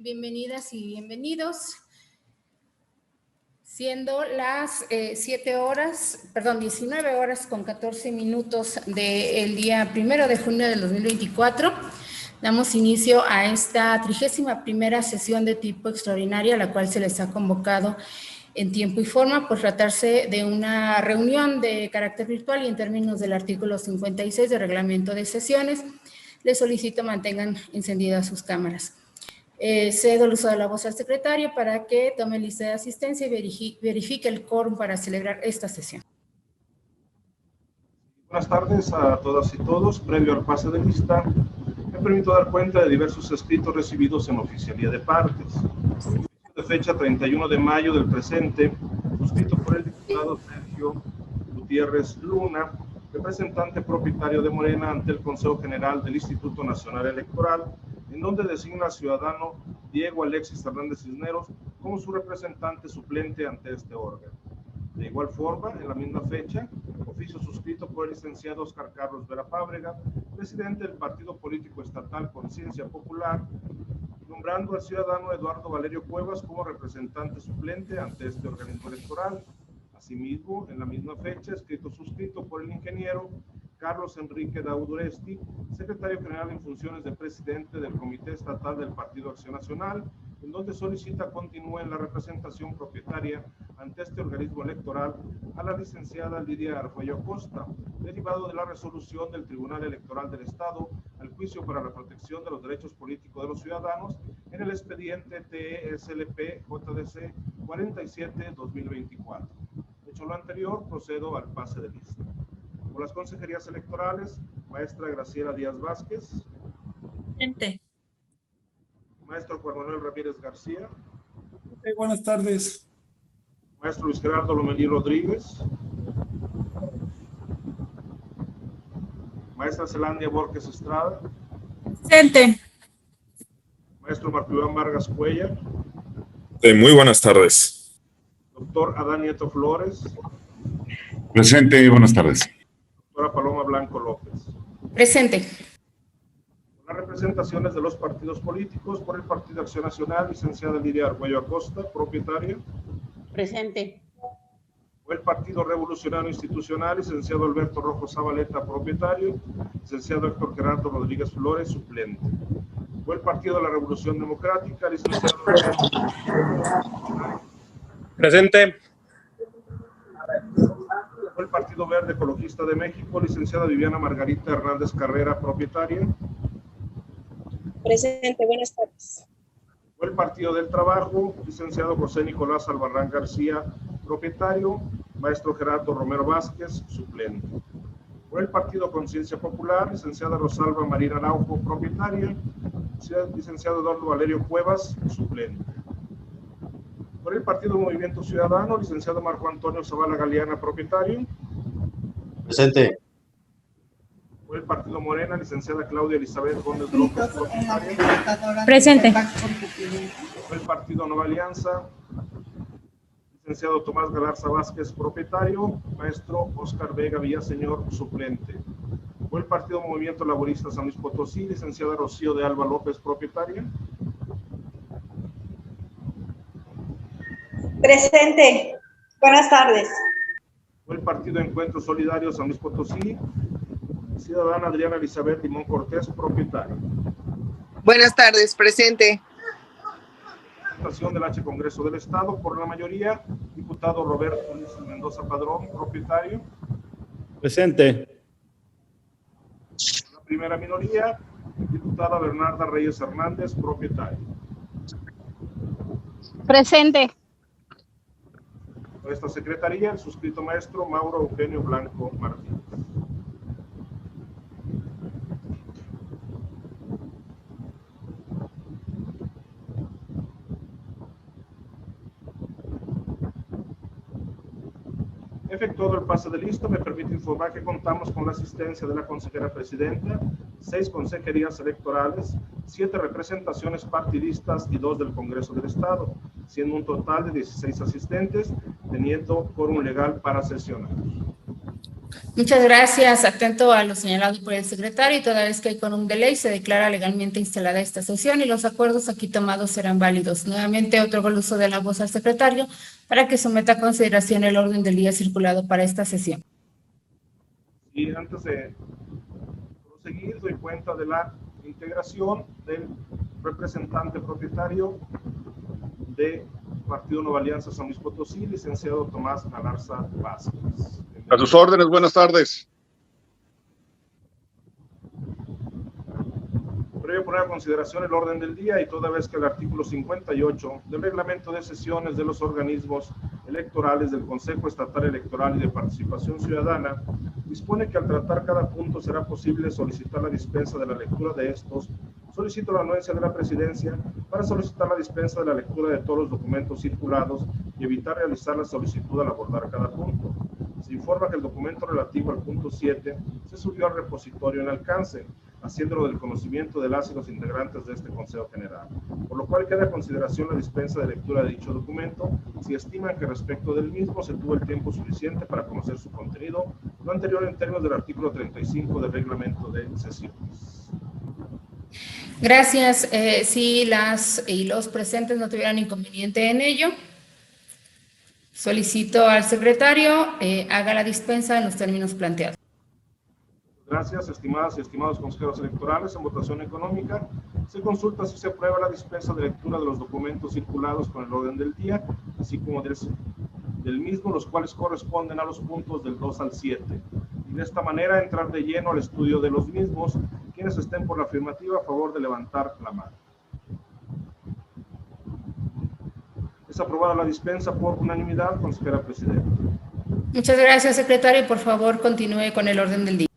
Bienvenidas y bienvenidos. Siendo las 19 horas con 14 minutos del día 1 de junio del 2024, damos inicio a esta 31ª sesión de tipo extraordinaria, a la cual se les ha convocado en tiempo y forma por tratarse de una reunión de carácter virtual y en términos del artículo 56 del reglamento de sesiones. Les solicito mantengan encendidas sus cámaras. Cedo el uso de la voz al secretario para que tome lista de asistencia y verifique el quórum para celebrar esta sesión. Buenas tardes a todas y todos. Previo al pase de lista, me permito dar cuenta de diversos escritos recibidos en oficialía de partes. De fecha 31 de mayo del presente, suscrito por el diputado Sergio Gutiérrez Luna, representante propietario de Morena ante el Consejo General del Instituto Nacional Electoral, en donde designa al ciudadano Diego Alexis Hernández Cisneros como su representante suplente ante este órgano. De igual forma, en la misma fecha, oficio suscrito por el licenciado Oscar Carlos Vera Fábrega, presidente del Partido Político Estatal Conciencia Popular, nombrando al ciudadano Eduardo Valerio Cuevas como representante suplente ante este organismo electoral. Asimismo, en la misma fecha, escrito suscrito por el ingeniero Carlos Enrique Dauduresti, secretario general en funciones de presidente del Comité Estatal del Partido Acción Nacional, en donde solicita continúe en la representación propietaria ante este organismo electoral a la licenciada Lidia Argüello Acosta, derivado de la resolución del Tribunal Electoral del Estado al juicio para la protección de los derechos políticos de los ciudadanos en el expediente TESLP JDC 47-2024. Hecho lo anterior, procedo al pase de lista. Por las consejerías electorales, maestra Graciela Díaz Vázquez. Presente. Maestro Juan Manuel Ramírez García. Buenas tardes. Maestro Luis Gerardo Lomelí Rodríguez. Maestra Zelandia Borges Estrada. Presente. Maestro Marco Iván Vargas Cuellar. Muy buenas tardes. Doctor Adán Nieto Flores. Presente, buenas tardes. Doctora Paloma Blanco López. Presente. Las representaciones de los partidos políticos: por el Partido Acción Nacional, licenciada Lidia Argüello Acosta, propietaria. Presente. Por el Partido Revolucionario Institucional, licenciado Alberto Rojo Zabaleta, propietario. Licenciado Héctor Gerardo Rodríguez Flores, suplente. Por el Partido de la Revolución Democrática, licenciado Presente. Por el Partido Verde Ecologista de México, licenciada Viviana Margarita Hernández Carrera, propietaria. Presente, buenas tardes. Por el Partido del Trabajo, licenciado José Nicolás Albarrán García, propietario. Maestro Gerardo Romero Vázquez, suplente. Por el Partido Conciencia Popular, licenciada Rosalba Marina Araujo, propietaria. Licenciado Eduardo Valerio Cuevas, suplente. Por el Partido Movimiento Ciudadano, licenciado Marco Antonio Zavala Galeana, propietario. Presente. Por el Partido Morena, licenciada Claudia Elizabeth Gómez López, propietaria. Presente. Por el Partido Nueva Alianza, licenciado Tomás Galarza Vázquez, propietario. Maestro Oscar Vega Villaseñor, suplente. Por el Partido Movimiento Laborista San Luis Potosí, licenciada Rocío de Alba López, propietaria. Presente. Buenas tardes. Por el Partido Encuentro Solidario San Luis Potosí, ciudadana Adriana Elizabeth Limón Cortés, propietaria. Buenas tardes, presente. Presentación del H Congreso del Estado, por la mayoría, diputado Roberto Luis Mendoza Padrón, propietario. Presente. La primera minoría, diputada Bernarda Reyes Hernández, propietaria. Presente. Por esta secretaría, el suscrito maestro Mauro Eugenio Blanco Martínez. Efectuado el pase de lista, me permite informar que contamos con la asistencia de la consejera presidenta, 6 consejerías electorales, 7 representaciones partidistas y 2 del Congreso del Estado, siendo un total de 16 asistentes, teniendo quórum legal para sesionar. Muchas gracias. Atento a lo señalado por el secretario, y toda vez que hay quórum de ley, se declara legalmente instalada esta sesión y los acuerdos aquí tomados serán válidos. Nuevamente otorgo el uso de la voz al secretario para que someta a consideración el orden del día circulado para esta sesión. Y antes de proseguir, doy cuenta de la integración del representante propietario de Partido Nueva Alianza San Luis Potosí, licenciado Tomás Galarza Vázquez. A sus órdenes, buenas tardes. Previo poner a consideración el orden del día y toda vez que el artículo 58 del reglamento de sesiones de los organismos electorales del Consejo Estatal Electoral y de Participación Ciudadana dispone que al tratar cada punto será posible solicitar la dispensa de la lectura de estos, solicito la anuencia de la Presidencia para solicitar la dispensa de la lectura de todos los documentos circulados y evitar realizar la solicitud al abordar cada punto. Se informa que el documento relativo al punto 7 se subió al repositorio en alcance, haciéndolo del conocimiento de las y los integrantes de este Consejo General, por lo cual queda a consideración la dispensa de lectura de dicho documento si estiman que respecto del mismo se tuvo el tiempo suficiente para conocer su contenido, lo anterior en términos del artículo 35 del reglamento de sesiones. Gracias. Si las y los presentes no tuvieran inconveniente en ello, solicito al secretario haga la dispensa en los términos planteados. Gracias, estimadas y estimados consejeros electorales. En votación económica se consulta si se aprueba la dispensa de lectura de los documentos circulados con el orden del día, así como del mismo, los cuales corresponden a los puntos del 2 al 7. Y de esta manera entrar de lleno al estudio de los mismos. Quienes estén por la afirmativa, a favor de levantar la mano. Es aprobada la dispensa por unanimidad, consejera presidenta. Muchas gracias, secretario. Por favor, continúe con el orden del día.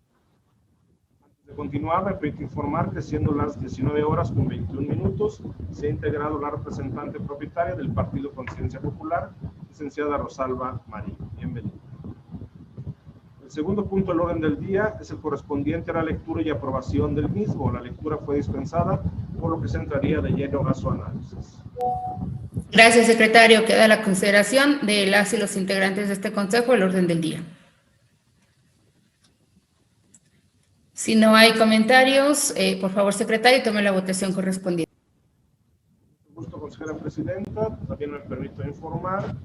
Antes de continuar, me permito informar que siendo las 19 horas con 21 minutos, se ha integrado la representante propietaria del Partido Conciencia Popular, licenciada Rosalba Marín. Bienvenida. El segundo punto del orden del día es el correspondiente a la lectura y aprobación del mismo. La lectura fue dispensada, por lo que se entraría de lleno a su análisis. Gracias, secretario. Queda a la consideración de las y los integrantes de este consejo el orden del día. Si no hay comentarios, por favor, secretario, tome la votación correspondiente. Con gusto, consejera presidenta. También me permito informar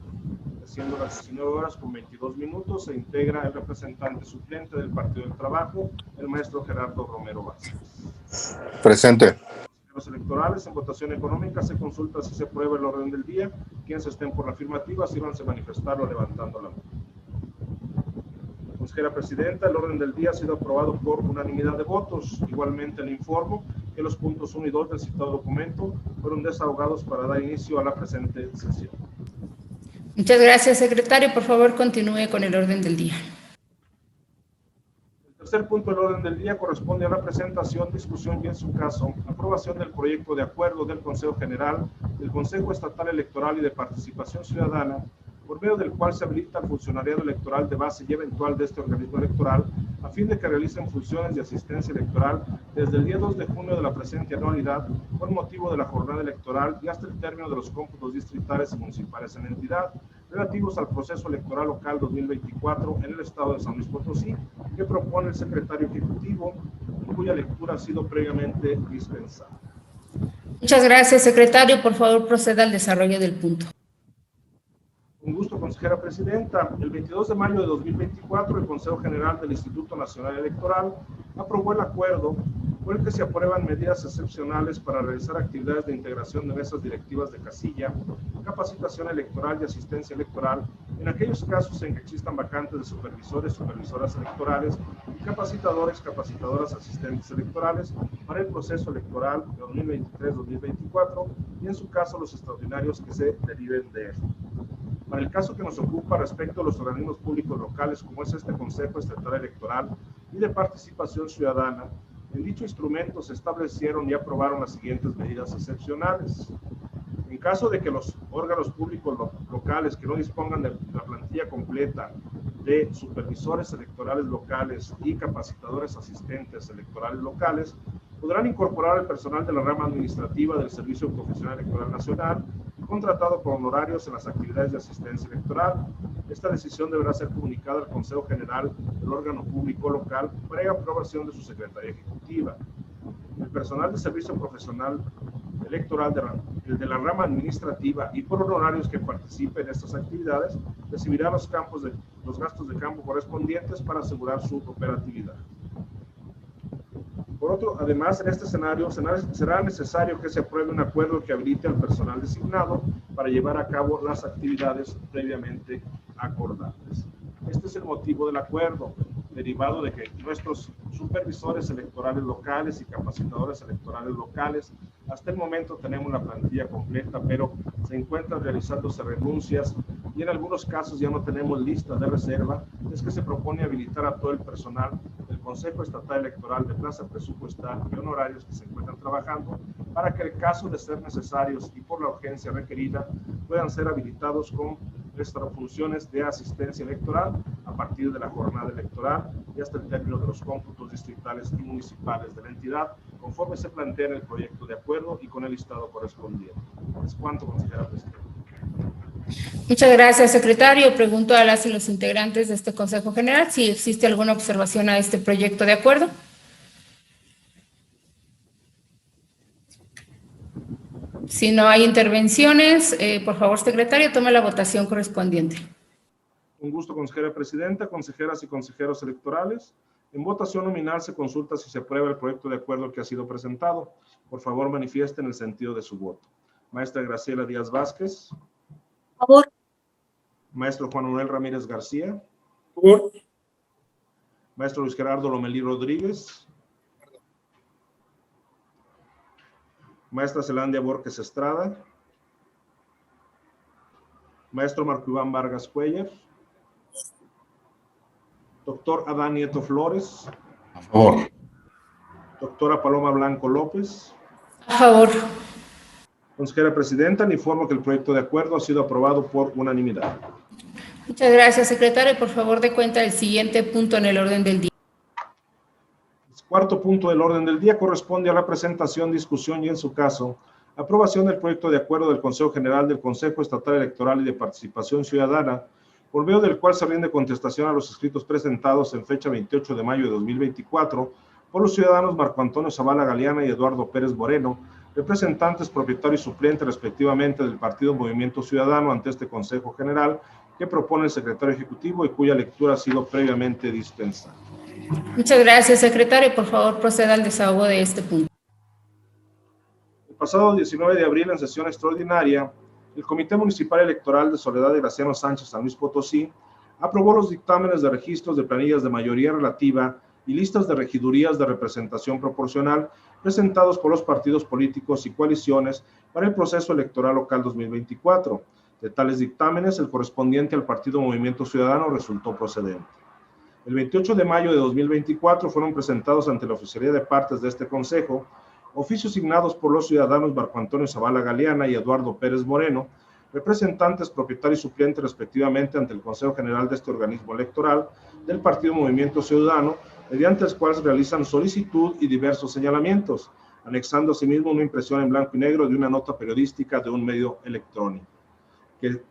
que siendo las 19 horas con 22 minutos, se integra el representante suplente del Partido del Trabajo, el maestro Gerardo Romero Vázquez. Presente. Los electorales en votación económica se consulta si se aprueba el orden del día. Quienes estén por la afirmativa, sírvanse manifestarlo levantando la mano. Consejera presidenta, el orden del día ha sido aprobado por unanimidad de votos. Igualmente le informo que los puntos 1 y 2 del citado documento fueron desahogados para dar inicio a la presente sesión. Muchas gracias, secretario. Por favor, continúe con el orden del día. El tercer punto del orden del día corresponde a la presentación, discusión y, en su caso, aprobación del proyecto de acuerdo del Consejo General, del Consejo Estatal Electoral y de Participación Ciudadana, por medio del cual se habilita al funcionariado electoral de base y eventual de este organismo electoral, a fin de que realicen funciones de asistencia electoral desde el día 2 de junio de la presente anualidad, por motivo de la jornada electoral y hasta el término de los cómputos distritales y municipales en entidad, relativos al proceso electoral local 2024 en el estado de San Luis Potosí, que propone el secretario ejecutivo, y cuya lectura ha sido previamente dispensada. Muchas gracias, secretario. Por favor, proceda al desarrollo del punto. Con gusto, consejera presidenta. El 22 de mayo de 2024, el Consejo General del Instituto Nacional Electoral aprobó el acuerdo por el que se aprueban medidas excepcionales para realizar actividades de integración de mesas directivas de casilla, capacitación electoral y asistencia electoral en aquellos casos en que existan vacantes de supervisores, supervisoras electorales y capacitadores, capacitadoras asistentes electorales para el proceso electoral de 2023-2024 y en su caso los extraordinarios que se deriven de él. Para el caso que nos ocupa respecto a los organismos públicos locales, como es este Consejo Estatal Electoral y de Participación Ciudadana, en dicho instrumento se establecieron y aprobaron las siguientes medidas excepcionales. En caso de que los órganos públicos locales que no dispongan de la plantilla completa de supervisores electorales locales y capacitadores asistentes electorales locales, podrán incorporar al personal de la rama administrativa del Servicio Profesional Electoral Nacional contratado por honorarios en las actividades de asistencia electoral. Esta decisión deberá ser comunicada al Consejo General del órgano público local previa aprobación de su Secretaría Ejecutiva. El personal de servicio profesional electoral de la rama administrativa y por honorarios que participe en estas actividades recibirá los gastos de campo correspondientes para asegurar su operatividad. Por otro, además, en este escenario será necesario que se apruebe un acuerdo que habilite al personal designado para llevar a cabo las actividades previamente acordadas. Este es el motivo del acuerdo, derivado de que nuestros supervisores electorales locales y capacitadores electorales locales, hasta el momento tenemos la plantilla completa, pero se encuentran realizándose renuncias y en algunos casos ya no tenemos lista de reserva. Es que se propone habilitar a todo el personal del Consejo Estatal Electoral de plaza presupuestal y honorarios que se encuentran trabajando para que en caso de ser necesarios y por la urgencia requerida puedan ser habilitados con nuestras funciones de asistencia electoral a partir de la jornada electoral y hasta el término de los cómputos distritales y municipales de la entidad, conforme se plantea en el proyecto de acuerdo y con el listado correspondiente. Es cuanto, consejera presidenta. Muchas gracias, secretario. Pregunto a las y los integrantes de este Consejo General si existe alguna observación a este proyecto de acuerdo. Si no hay intervenciones, por favor, secretario, tome la votación correspondiente. Un gusto, consejera presidenta, consejeras y consejeros electorales. En votación nominal se consulta si se aprueba el proyecto de acuerdo que ha sido presentado. Por favor, manifiesten el sentido de su voto. Maestra Graciela Díaz Vázquez. A favor. Maestro Juan Manuel Ramírez García. A favor. Maestro Luis Gerardo Lomelí Rodríguez. Maestra Zelandia Borges Estrada. Maestro Marco Iván Vargas Cuellar. Doctor Adán Nieto Flores. A favor. Doctora Paloma Blanco López. A favor. Consejera presidenta, le informo que el proyecto de acuerdo ha sido aprobado por unanimidad. Muchas gracias, secretario. Por favor, dé cuenta del siguiente punto en el orden del día. El cuarto punto del orden del día corresponde a la presentación, discusión y, en su caso, aprobación del proyecto de acuerdo del Consejo General del Consejo Estatal Electoral y de Participación Ciudadana, por medio del cual se rinde contestación a los escritos presentados en fecha 28 de mayo de 2024 por los ciudadanos Marco Antonio Zavala Galeana y Eduardo Pérez Moreno, representantes propietario y suplente respectivamente del Partido Movimiento Ciudadano ante este Consejo General que propone el secretario ejecutivo y cuya lectura ha sido previamente dispensada. Muchas gracias, secretario. Por favor, proceda al desahogo de este punto. El pasado 19 de abril, en sesión extraordinaria, el Comité Municipal Electoral de Soledad de Graciano Sánchez, San Luis Potosí, aprobó los dictámenes de registros de planillas de mayoría relativa y listas de regidurías de representación proporcional presentados por los partidos políticos y coaliciones para el proceso electoral local 2024. De tales dictámenes, el correspondiente al Partido Movimiento Ciudadano resultó procedente. El 28 de mayo de 2024 fueron presentados ante la Oficialía de Partes de este Consejo oficios signados por los ciudadanos Marco Antonio Zavala Galeana y Eduardo Pérez Moreno, representantes propietario y suplente respectivamente ante el Consejo General de este organismo electoral del Partido Movimiento Ciudadano, mediante el cual se realizan solicitud y diversos señalamientos, anexando asimismo una impresión en blanco y negro de una nota periodística de un medio electrónico, que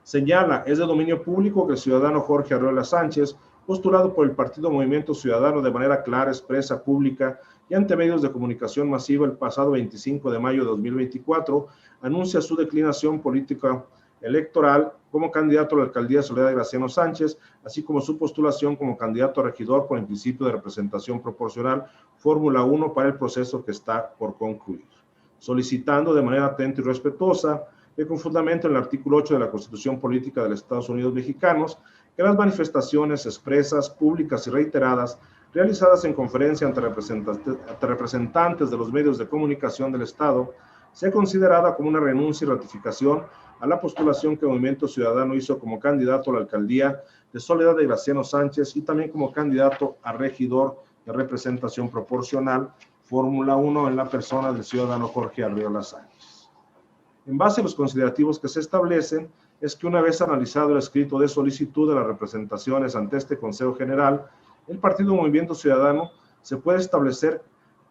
señala: es de dominio público que el ciudadano Jorge Arreola Sánchez, postulado por el Partido Movimiento Ciudadano de manera clara, expresa, pública y ante medios de comunicación masiva el pasado 25 de mayo de 2024, anuncia su declinación política electoral como candidato a la alcaldía de Soledad de Graciano Sánchez, así como su postulación como candidato a regidor por el principio de representación proporcional Fórmula 1 para el proceso que está por concluir, solicitando de manera atenta y respetuosa que, con fundamento en el artículo 8 de la Constitución Política de los Estados Unidos Mexicanos, que las manifestaciones expresas, públicas y reiteradas realizadas en conferencia ante representantes de los medios de comunicación del Estado sea considerada como una renuncia y ratificación a la postulación que el Movimiento Ciudadano hizo como candidato a la alcaldía de Soledad de Graciano Sánchez y también como candidato a regidor de representación proporcional Fórmula 1 en la persona del ciudadano Jorge Arreola Sánchez. En base a los considerativos que se establecen, es que una vez analizado el escrito de solicitud de las representaciones ante este Consejo General, el Partido Movimiento Ciudadano se puede establecer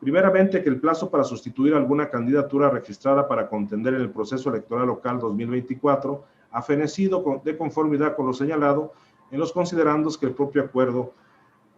Primeramente, que el plazo para sustituir alguna candidatura registrada para contender en el proceso electoral local 2024 ha fenecido de conformidad con lo señalado en los considerandos que el propio acuerdo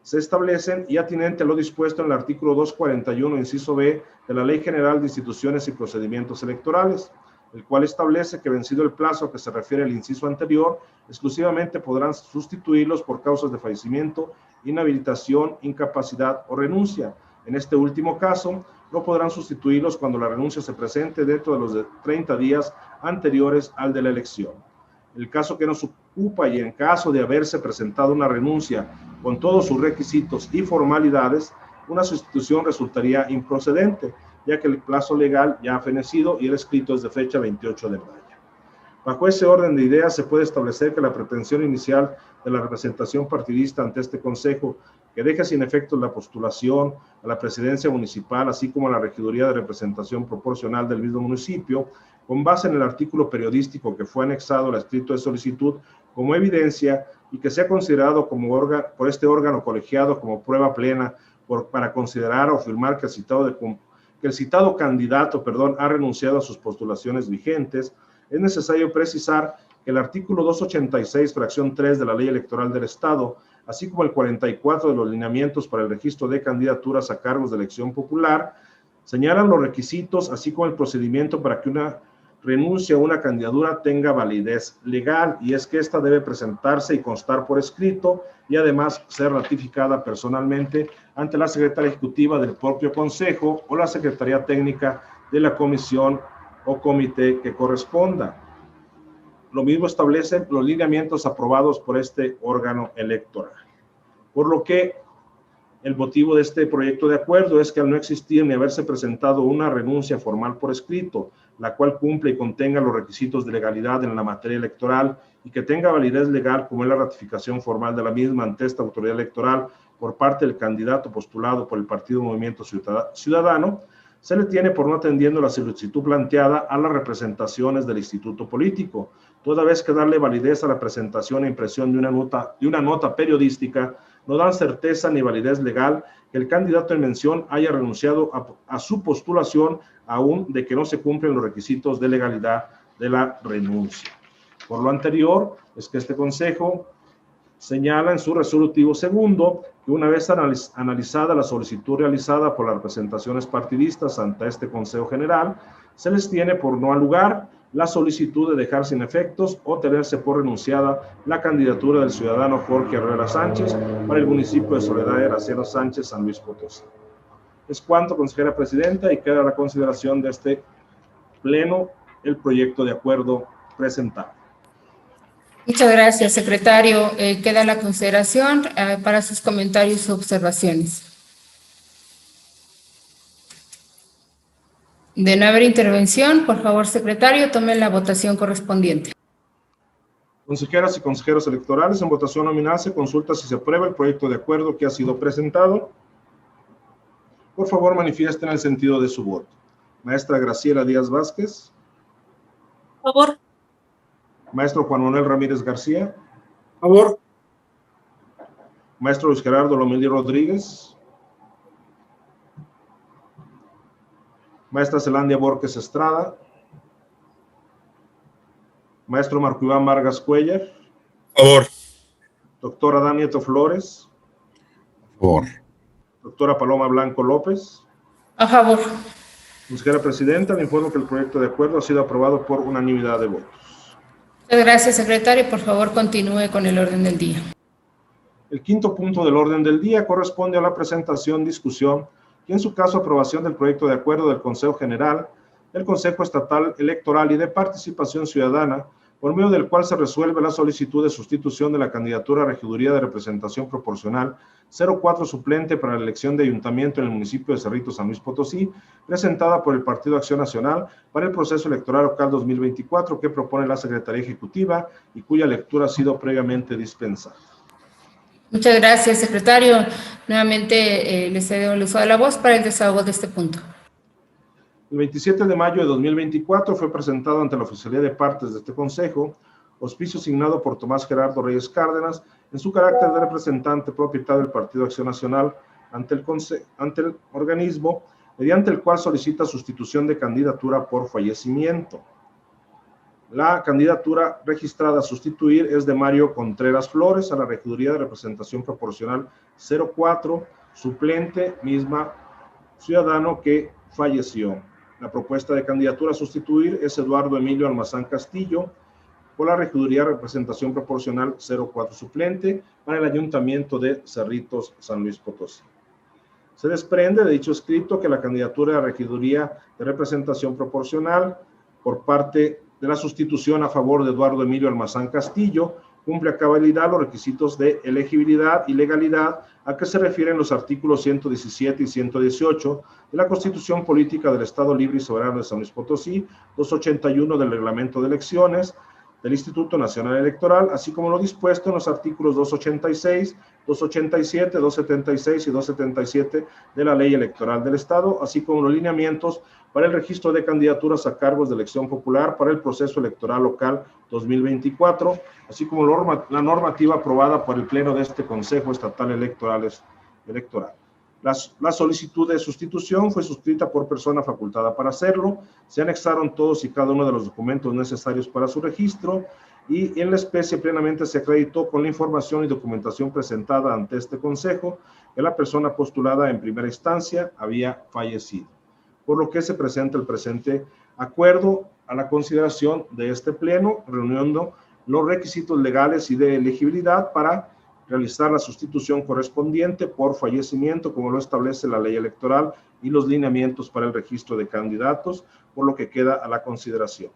se establecen y atinente a lo dispuesto en el artículo 241, inciso B, de la Ley General de Instituciones y Procedimientos Electorales, el cual establece que vencido el plazo a que se refiere el inciso anterior, exclusivamente podrán sustituirlos por causas de fallecimiento, inhabilitación, incapacidad o renuncia. En este último caso, no podrán sustituirlos cuando la renuncia se presente dentro de los 30 días anteriores al de la elección. El caso que nos ocupa y en caso de haberse presentado una renuncia con todos sus requisitos y formalidades, una sustitución resultaría improcedente, ya que el plazo legal ya ha fenecido y el escrito es de fecha 28 de mayo. Bajo ese orden de ideas, se puede establecer que la pretensión inicial de la representación partidista ante este Consejo, que deja sin efectos la postulación a la presidencia municipal, así como a la regiduría de representación proporcional del mismo municipio, con base en el artículo periodístico que fue anexado al escrito de solicitud como evidencia y que sea considerado como por este órgano colegiado como prueba plena para considerar o afirmar que el citado candidato ha renunciado a sus postulaciones vigentes, es necesario precisar que el artículo 286, fracción 3 de la Ley Electoral del Estado, así como el 44 de los lineamientos para el registro de candidaturas a cargos de elección popular, señalan los requisitos, así como el procedimiento para que una renuncia a una candidatura tenga validez legal, y es que ésta debe presentarse y constar por escrito y además ser ratificada personalmente ante la Secretaría Ejecutiva del propio Consejo o la Secretaría Técnica de la comisión o comité que corresponda. Lo mismo establecen los lineamientos aprobados por este órgano electoral. Por lo que el motivo de este proyecto de acuerdo es que al no existir ni haberse presentado una renuncia formal por escrito, la cual cumple y contenga los requisitos de legalidad en la materia electoral y que tenga validez legal como es la ratificación formal de la misma ante esta autoridad electoral por parte del candidato postulado por el Partido Movimiento Ciudadano, se le tiene por no atendiendo la solicitud planteada a las representaciones del instituto político, toda vez que darle validez a la presentación e impresión de una nota periodística no dan certeza ni validez legal que el candidato en mención haya renunciado a su postulación, aún de que no se cumplen los requisitos de legalidad de la renuncia. Por lo anterior, es que este Consejo señala en su resolutivo segundo que una vez analizada la solicitud realizada por las representaciones partidistas ante este Consejo General, se les tiene por no lugar la solicitud de dejar sin efectos o tenerse por renunciada la candidatura del ciudadano Jorge Herrera Sánchez para el municipio de Soledad de Graciano Sánchez, San Luis Potosí. Es cuanto, consejera presidenta, y queda a la consideración de este pleno el proyecto de acuerdo presentado. Muchas gracias, secretario. Queda la consideración para sus comentarios y observaciones. De no haber intervención, por favor, secretario, tome la votación correspondiente. Consejeras y consejeros electorales, en votación nominal se consulta si se aprueba el proyecto de acuerdo que ha sido presentado. Por favor, manifiesten el sentido de su voto. Maestra Graciela Díaz Vázquez. Favor. Maestro Juan Manuel Ramírez García. Favor. Maestro Luis Gerardo Lomelí Rodríguez. Maestra Zelandia Borges Estrada. Maestro Marco Iván Vargas Cuellar. Favor. Doctora Adán Nieto Flores. Favor. Doctora Paloma Blanco López. A favor. Consejera presidenta, le informo que el proyecto de acuerdo ha sido aprobado por unanimidad de votos. Muchas gracias, secretario. Por favor, continúe con el orden del día. El quinto punto del orden del día corresponde a la presentación, discusión y en su caso aprobación del proyecto de acuerdo del Consejo General, del Consejo Estatal Electoral y de Participación Ciudadana, por medio del cual se resuelve la solicitud de sustitución de la candidatura a Regiduría de Representación Proporcional 04 suplente para la elección de ayuntamiento en el municipio de Cerritos, San Luis Potosí, presentada por el Partido Acción Nacional para el proceso electoral local 2024 que propone la Secretaría Ejecutiva y cuya lectura ha sido previamente dispensada. Muchas gracias, secretario. Nuevamente le cedo el uso de la voz para el desahogo de este punto. El 27 de mayo de 2024 fue presentado ante la Oficialía de Partes de este Consejo, auspicio signado por Tomás Gerardo Reyes Cárdenas, en su carácter de representante propietario del Partido Acción Nacional ante el organismo, mediante el cual solicita sustitución de candidatura por fallecimiento. La candidatura registrada a sustituir es de Mario Contreras Flores a la regiduría de representación proporcional 04, suplente, misma ciudadano que falleció. La propuesta de candidatura a sustituir es Eduardo Emilio Almazán Castillo por la regiduría de representación proporcional 04, suplente para el ayuntamiento de Cerritos, San Luis Potosí. Se desprende de dicho escrito que la candidatura de la regiduría de representación proporcional por parte de la sustitución a favor de Eduardo Emilio Almazán Castillo cumple a cabalidad los requisitos de elegibilidad y legalidad a que se refieren los artículos 117 y 118 de la Constitución Política del Estado Libre y Soberano de San Luis Potosí, 281 del Reglamento de Elecciones del Instituto Nacional Electoral, así como lo dispuesto en los artículos 286, 287, 276 y 277 de la Ley Electoral del Estado, así como los lineamientos para el registro de candidaturas a cargos de elección popular para el proceso electoral local 2024, así como la normativa aprobada por el Pleno de este Consejo Estatal Electoral. La solicitud de sustitución fue suscrita por persona facultada para hacerlo. Se anexaron todos y cada uno de los documentos necesarios para su registro y en la especie plenamente se acreditó con la información y documentación presentada ante este Consejo que la persona postulada en primera instancia había fallecido, por lo que se presenta el presente acuerdo a la consideración de este Pleno, reuniendo los requisitos legales y de elegibilidad para realizar la sustitución correspondiente por fallecimiento, como lo establece la ley electoral y los lineamientos para el registro de candidatos, por lo que queda a la consideración.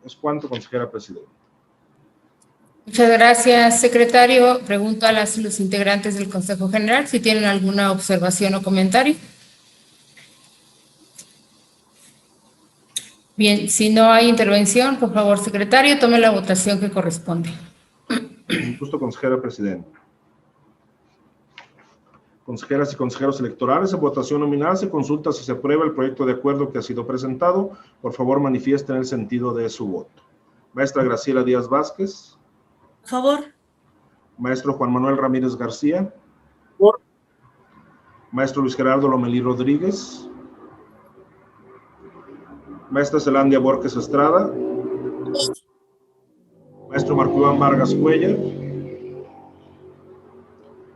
Es cuanto, consejera presidenta. Muchas gracias, secretario. Pregunto a los integrantes del Consejo General si tienen alguna observación o comentario. Bien, si no hay intervención, por favor, secretario, tome la votación que corresponde. Justo, consejera presidenta. Consejeras y consejeros electorales, en votación nominal se consulta si se aprueba el proyecto de acuerdo que ha sido presentado. Por favor, manifiesten el sentido de su voto. Maestra Graciela Díaz Vázquez. A favor. Maestro Juan Manuel Ramírez García. Por. Maestro Luis Gerardo Lomelí Rodríguez. Maestra Zelandia Borges Estrada. Maestro Marco Iván Vargas Cuellar.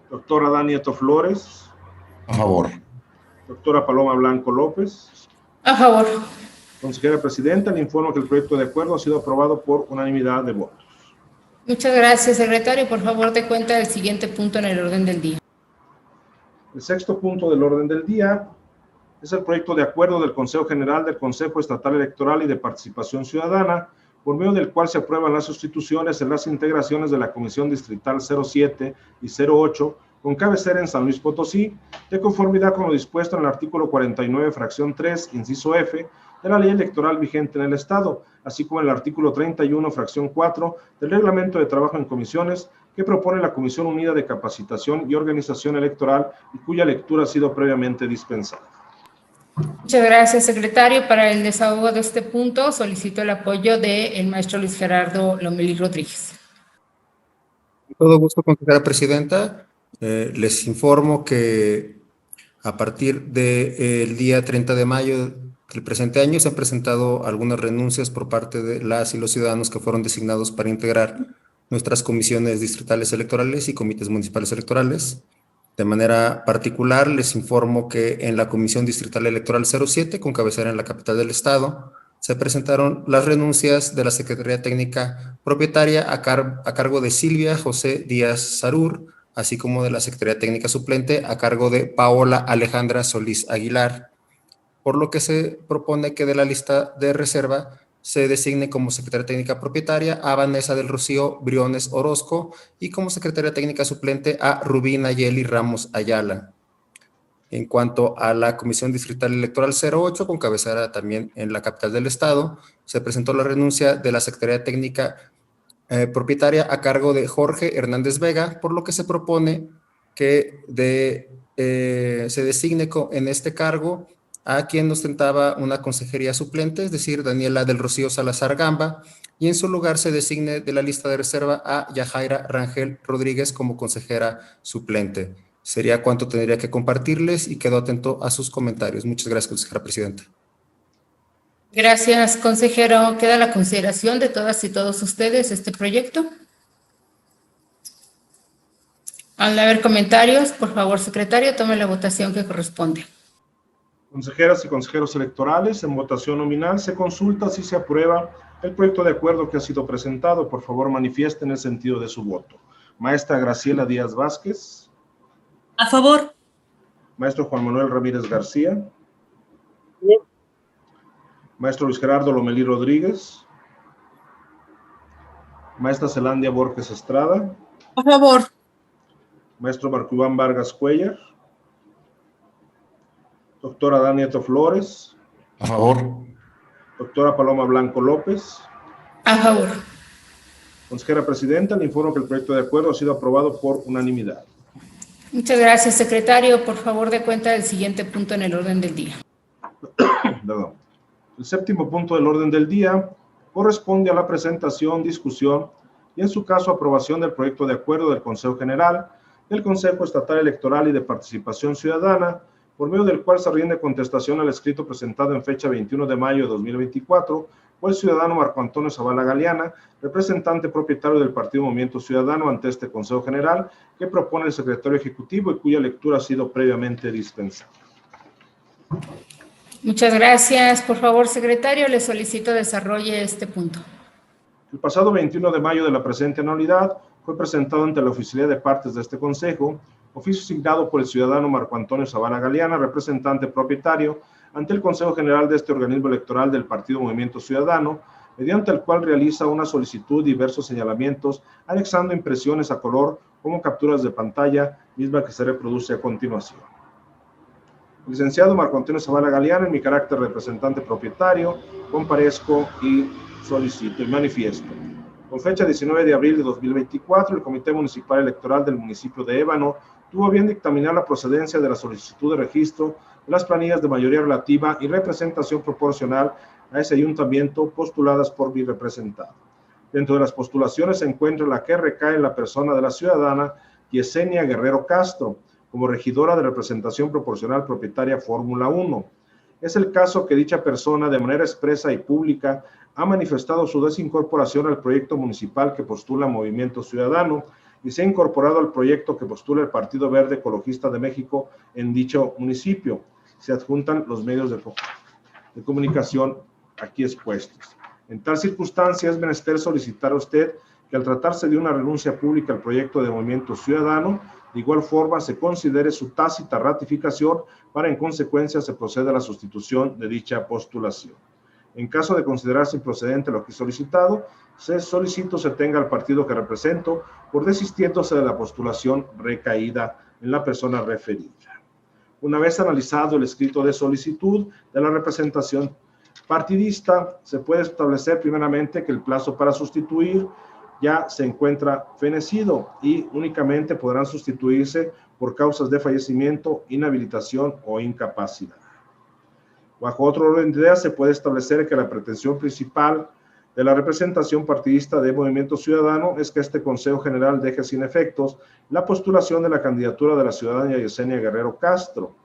Doctora Danieto Flores. A favor. Doctora Paloma Blanco López. A favor. Consejera presidenta, le informo que el proyecto de acuerdo ha sido aprobado por unanimidad de votos. Muchas gracias, secretario. Por favor, dé cuenta del siguiente punto en el orden del día. El sexto punto del orden del día es el proyecto de acuerdo del Consejo General del Consejo Estatal Electoral y de Participación Ciudadana, por medio del cual se aprueban las sustituciones en las integraciones de la Comisión Distrital 07 y 08, con cabecera en San Luis Potosí, de conformidad con lo dispuesto en el artículo 49, fracción 3, inciso F, de la ley electoral vigente en el Estado, así como en el artículo 31, fracción 4, del Reglamento de Trabajo en Comisiones, que propone la Comisión Unida de Capacitación y Organización Electoral y cuya lectura ha sido previamente dispensada. Muchas gracias, secretario. Para el desahogo de este punto, solicito el apoyo del maestro Luis Gerardo Lomelí Rodríguez. Todo gusto, consejera presidenta. Les informo que a partir del día 30 de mayo del presente año se han presentado algunas renuncias por parte de las y los ciudadanos que fueron designados para integrar nuestras comisiones distritales electorales y comités municipales electorales. De manera particular, les informo que en la Comisión Distrital Electoral 07, con cabecera en la capital del estado, se presentaron las renuncias de la Secretaría Técnica Propietaria a cargo de Silvia José Díaz Sarur, así como de la Secretaría Técnica Suplente a cargo de Paola Alejandra Solís Aguilar, por lo que se propone que de la lista de reserva se designe como Secretaria Técnica Propietaria a Vanessa del Rocío Briones Orozco y como Secretaria Técnica Suplente a Rubí Nayeli Ramos Ayala. En cuanto a la Comisión Distrital Electoral 08, con cabecera también en la capital del estado, se presentó la renuncia de la Secretaría Técnica Propietaria a cargo de Jorge Hernández Vega, por lo que se propone que se designe en este cargo a quien ostentaba una consejería suplente, es decir, Daniela del Rocío Salazar Gamba, y en su lugar se designe de la lista de reserva a Yajaira Rangel Rodríguez como consejera suplente. sería cuanto tendría que compartirles y quedo atento a sus comentarios. Muchas gracias, consejera presidenta. Gracias, consejero. Queda a la consideración de todas y todos ustedes este proyecto. Al haber comentarios, por favor, secretario, tome la votación que corresponde. Consejeras y consejeros electorales, en votación nominal se consulta si se aprueba el proyecto de acuerdo que ha sido presentado. Por favor, manifiesten el sentido de su voto. Maestra Graciela Díaz Vázquez. A favor. Maestro Juan Manuel Ramírez García. Sí. Maestro Luis Gerardo Lomelí Rodríguez. Maestra Zelandia Borges Estrada. A favor. Maestro Marco Iván Vargas Cuellar. Doctora Dani Nieto Flores. A favor. Doctora Paloma Blanco López. A favor. Consejera presidenta, le informo que el proyecto de acuerdo ha sido aprobado por unanimidad. Muchas gracias, secretario. Por favor, dé cuenta del siguiente punto en el orden del día. Perdón. El séptimo punto del orden del día corresponde a la presentación, discusión y, en su caso, aprobación del proyecto de acuerdo del Consejo General, del Consejo Estatal Electoral y de Participación Ciudadana, por medio del cual se rinde contestación al escrito presentado en fecha 21 de mayo de 2024 por el ciudadano Marco Antonio Zavala Galeana, representante propietario del Partido Movimiento Ciudadano ante este Consejo General, que propone el secretario ejecutivo y cuya lectura ha sido previamente dispensada. Muchas gracias. Por favor, secretario, le solicito desarrolle este punto. El pasado 21 de mayo de la presente anualidad fue presentado ante la oficialidad de partes de este Consejo oficio signado por el ciudadano Marco Antonio Zavala Galeana, representante propietario, ante el Consejo General de este organismo electoral del Partido Movimiento Ciudadano, mediante el cual realiza una solicitud y diversos señalamientos, anexando impresiones a color como capturas de pantalla, misma que se reproduce a continuación. Licenciado Marco Antonio Zavala Galeana, en mi carácter de representante propietario, comparezco y solicito y manifiesto. Con fecha 19 de abril de 2024, el Comité Municipal Electoral del municipio de Ébano tuvo bien dictaminar la procedencia de la solicitud de registro de las planillas de mayoría relativa y representación proporcional a ese ayuntamiento postuladas por mi representado. Dentro de las postulaciones se encuentra la que recae en la persona de la ciudadana Yesenia Guerrero Castro, como regidora de representación proporcional propietaria Fórmula 1. Es el caso que dicha persona, de manera expresa y pública, ha manifestado su desincorporación al proyecto municipal que postula Movimiento Ciudadano y se ha incorporado al proyecto que postula el Partido Verde Ecologista de México en dicho municipio. Se adjuntan los medios de comunicación aquí expuestos. En tal circunstancia es menester solicitar a usted que, al tratarse de una renuncia pública al proyecto de Movimiento Ciudadano, de igual forma se considere su tácita ratificación para, en consecuencia, se proceda a la sustitución de dicha postulación. En caso de considerarse improcedente lo que he solicitado, se tenga al partido que represento por desistiéndose de la postulación recaída en la persona referida. Una vez analizado el escrito de solicitud de la representación partidista, se puede establecer primeramente que el plazo para sustituir ya se encuentra fenecido y únicamente podrán sustituirse por causas de fallecimiento, inhabilitación o incapacidad. Bajo otro orden de ideas, se puede establecer que la pretensión principal de la representación partidista de Movimiento Ciudadano es que este Consejo General deje sin efectos la postulación de la candidatura de la ciudadana Yesenia Guerrero Castro.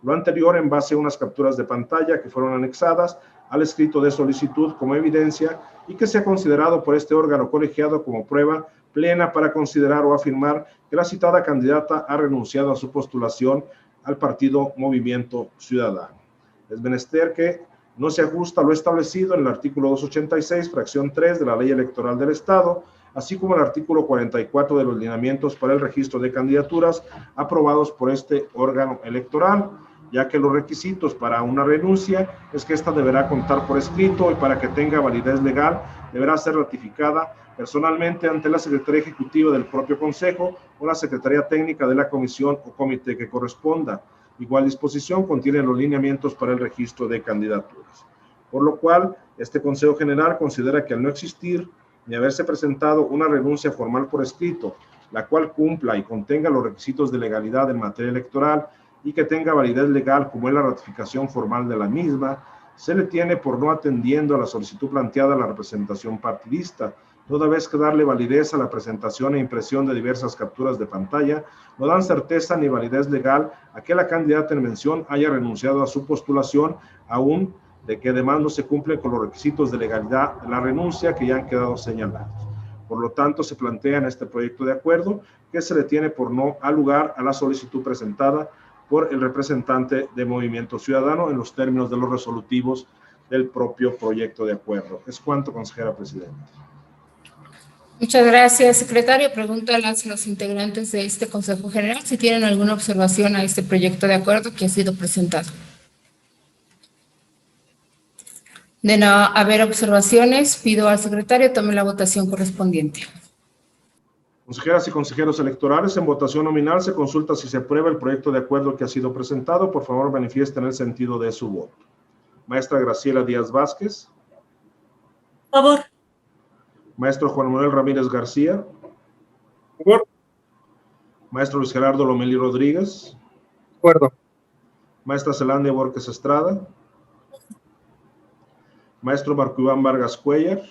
Lo anterior en base a unas capturas de pantalla que fueron anexadas al escrito de solicitud como evidencia y que se ha considerado por este órgano colegiado como prueba plena para considerar o afirmar que la citada candidata ha renunciado a su postulación al partido Movimiento Ciudadano. Es menester que no se ajusta lo establecido en el artículo 286, fracción 3 de la Ley Electoral del Estado, así como el artículo 44 de los lineamientos para el registro de candidaturas aprobados por este órgano electoral, ya que los requisitos para una renuncia es que ésta deberá contar por escrito y, para que tenga validez legal, deberá ser ratificada personalmente ante la Secretaría Ejecutiva del propio Consejo o la Secretaría Técnica de la Comisión o Comité que corresponda. Igual disposición contiene los lineamientos para el registro de candidaturas. Por lo cual, este Consejo General considera que, al no existir ni haberse presentado una renuncia formal por escrito, la cual cumpla y contenga los requisitos de legalidad en materia electoral y que tenga validez legal como es la ratificación formal de la misma, se le tiene por no atendiendo a la solicitud planteada a la representación partidista, toda vez que darle validez a la presentación e impresión de diversas capturas de pantalla no dan certeza ni validez legal a que la candidata en mención haya renunciado a su postulación, aún de que además no se cumple con los requisitos de legalidad de la renuncia que ya han quedado señalados. Por lo tanto, se plantea en este proyecto de acuerdo que se le tiene por no al lugar a la solicitud presentada por el representante de Movimiento Ciudadano en los términos de los resolutivos del propio proyecto de acuerdo. Es cuanto, consejera presidenta. Muchas gracias, secretario. Pregunto a los integrantes de este Consejo General si tienen alguna observación a este proyecto de acuerdo que ha sido presentado. De no haber observaciones, pido al secretario tome la votación correspondiente. Consejeras y consejeros electorales, en votación nominal se consulta si se aprueba el proyecto de acuerdo que ha sido presentado. Por favor, manifiesten el sentido de su voto. Maestra Graciela Díaz Vázquez. A favor. Maestro Juan Manuel Ramírez García. A favor. Maestro Luis Gerardo Lomelí Rodríguez. De acuerdo. Maestra Zelandia Borges Estrada. Maestro Marco Iván Vargas Cuellar.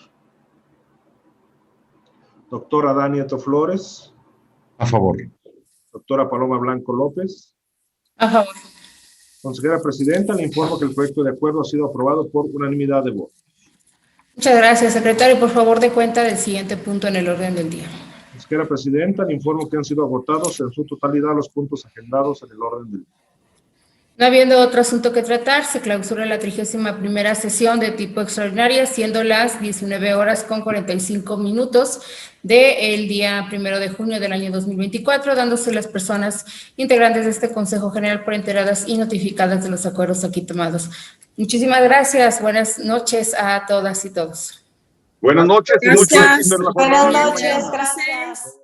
Doctora Danieto Flores. A favor. Doctora Paloma Blanco López. A favor. Consejera presidenta, le informo que el proyecto de acuerdo ha sido aprobado por unanimidad de votos. Muchas gracias, secretario. Por favor, dé cuenta del siguiente punto en el orden del día. Consejera presidenta, le informo que han sido agotados en su totalidad los puntos agendados en el orden del día. No habiendo otro asunto que tratar, se clausura la 31ª sesión de tipo extraordinaria, siendo las 19:45 del día 1 de junio del año 2024, dándose las personas integrantes de este Consejo General por enteradas y notificadas de los acuerdos aquí tomados. Muchísimas gracias. Buenas noches a todas y todos. Buenas noches. Gracias. Buenas noches, gracias.